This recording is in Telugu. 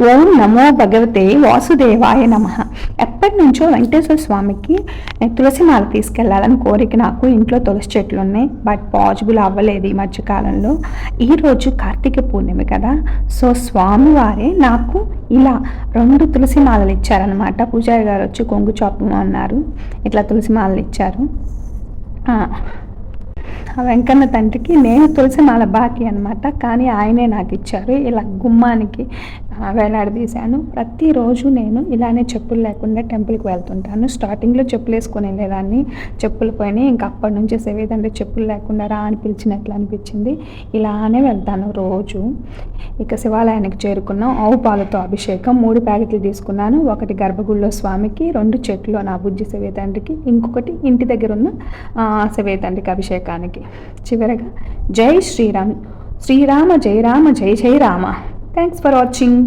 ఓం నమో భగవతే వాసుదేవాయ నమః. ఎప్పటి నుంచో వెంకటేశ్వర స్వామికి తులసి మాల తీసుకెళ్లాలని కోరిక నాకు. ఇంట్లో తులసి చెట్లు ఉన్నాయి, బట్ పాసిబుల్ అవ్వలేదు ఈ మధ్యకాలంలో. ఈరోజు కార్తీక పూర్ణిమ కదా, సో స్వామివారే నాకు ఇలా 2 తులసి మాలలు ఇచ్చారనమాట. పూజారి గారు వచ్చి కొంగు చాపు అన్నారు, ఇట్లా తులసి మాలలు ఇచ్చారు. వెంకన్న తండ్రికి నేను తులసి మాల బాకీ అనమాట, కానీ ఆయనే నాకు ఇచ్చారు. ఇలా గుమ్మానికి వేలాడదీశాను. ప్రతిరోజు నేను ఇలానే చెప్పులు లేకుండా టెంపుల్కి వెళ్తుంటాను. స్టార్టింగ్లో చెప్పులు వేసుకొని వెళ్ళేదాన్ని, చెప్పులు పోయినాయి. ఇంక అప్పటి నుంచి సేవేదంటే చెప్పులు లేకుండా రా అని పిలిచినట్లు అనిపించింది. ఇలానే వెళ్తాను రోజు. ఇక శివాలయానికి చేరుకున్నాం. ఆవు పాలతో అభిషేకం 3 ప్యాకెట్లు తీసుకున్నాను. ఒకటి గర్భగుడిలో స్వామికి, 2 చెట్లు నా బుజ్జి శివేదండ్రికి, ఇంకొకటి ఇంటి దగ్గర ఉన్న శివేదండ్రికి అభిషేకానికి. చివరగా జై శ్రీరామ్, శ్రీరామ జై రామ జై జై రామ. Thanks for watching.